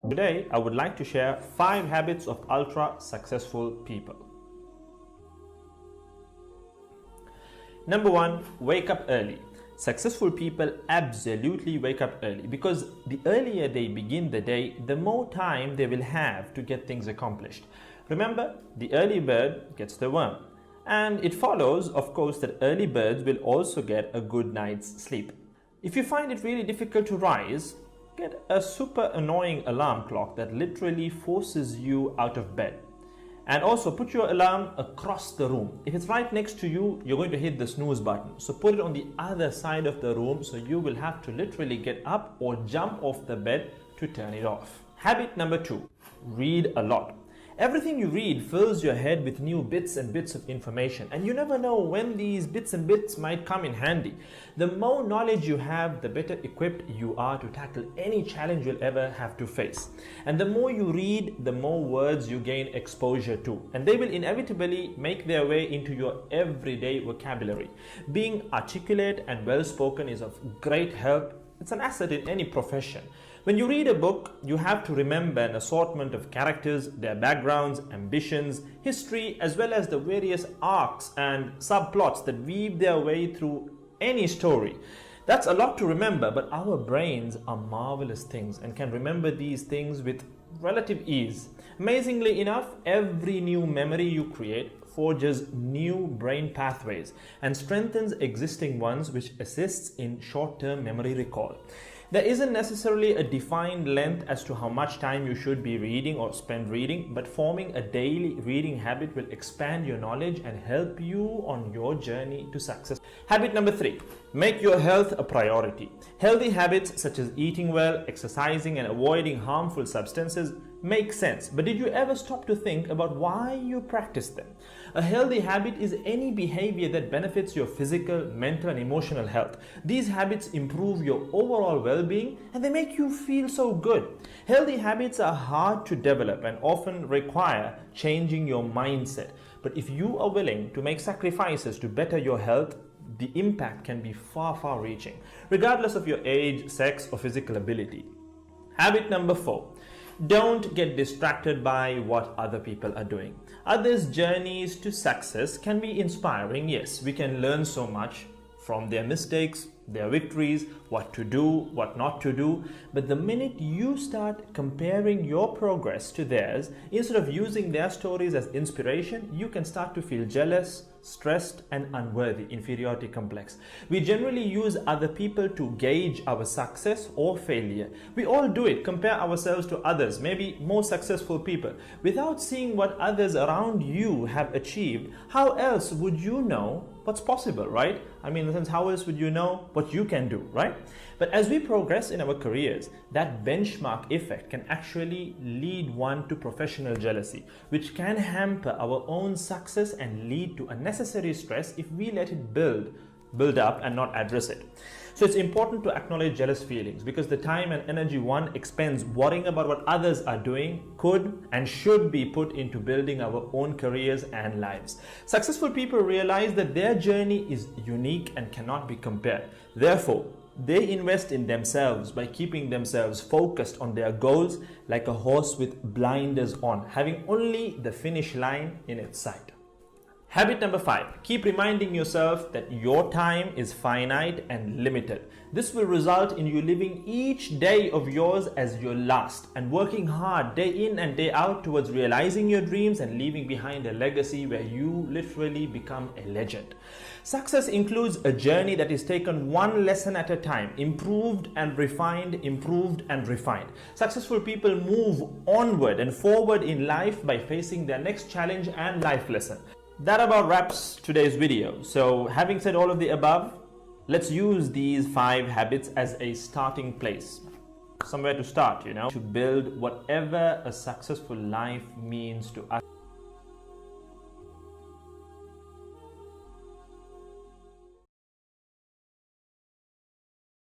Today, I would like to share 5 habits of ultra successful people. Number 1, wake up early. Successful people absolutely wake up early because the earlier they begin the day, the more time they will have to get things accomplished. Remember, the early bird gets the worm. And it follows, of course, that early birds will also get a good night's sleep. If you find it really difficult to rise, get a super annoying alarm clock that literally forces you out of bed. And also put your alarm across the room. If it's right next to you, you're going to hit the snooze button. So put it on the other side of the room so you will have to literally get up or jump off the bed to turn it off. Habit number 2, read a lot. Everything you read fills your head with new bits and bits of information, and you never know when these bits and bits might come in handy. The more knowledge you have, the better equipped you are to tackle any challenge you'll ever have to face. And the more you read, the more words you gain exposure to, and they will inevitably make their way into your everyday vocabulary. Being articulate and well-spoken is of great help. It's an asset in any profession. When you read a book, you have to remember an assortment of characters, their backgrounds, ambitions, history, as well as the various arcs and subplots that weave their way through any story. That's a lot to remember, but our brains are marvelous things and can remember these things with relative ease. Amazingly enough, every new memory you create forges new brain pathways and strengthens existing ones, which assists in short-term memory recall. There isn't necessarily a defined length as to how much time you should be reading or spend reading, but forming a daily reading habit will expand your knowledge and help you on your journey to success. Habit number 3, make your health a priority. Healthy habits such as eating well, exercising, and avoiding harmful substances make sense, but did you ever stop to think about why you practice them? A healthy habit is any behavior that benefits your physical, mental, and emotional health. These habits improve your overall well-being and they make you feel so good. Healthy habits are hard to develop and often require changing your mindset. But if you are willing to make sacrifices to better your health, the impact can be far reaching, regardless of your age, sex, or physical ability. Habit number 4. Don't get distracted by what other people are doing. Others' journeys to success can be inspiring. Yes, we can learn so much from their mistakes, their victories, what to do, what not to do. But the minute you start comparing your progress to theirs, instead of using their stories as inspiration, you can start to feel jealous, stressed, and unworthy, inferiority complex. We generally use other people to gauge our success or failure. We all do it, compare ourselves to others, maybe more successful people. Without seeing what others around you have achieved, how else would you know what's possible, right? I mean, in a sense, how else would you know what you can do, right? But as we progress in our careers, that benchmark effect can actually lead one to professional jealousy, which can hamper our own success and lead to unnecessary stress if we let it build up and not address it. So it's important to acknowledge jealous feelings because the time and energy one expends worrying about what others are doing could and should be put into building our own careers and lives. Successful people realize that their journey is unique and cannot be compared. Therefore, they invest in themselves by keeping themselves focused on their goals like a horse with blinders on, having only the finish line in its sight. Habit number 5, keep reminding yourself that your time is finite and limited. This will result in you living each day of yours as your last and working hard day in and day out towards realizing your dreams and leaving behind a legacy where you literally become a legend. Success includes a journey that is taken one lesson at a time, improved and refined, improved and refined. Successful people move onward and forward in life by facing their next challenge and life lesson. That about wraps today's video. So having said all of the above, let's use these 5 habits as a starting place. Somewhere to start, to build whatever a successful life means to us.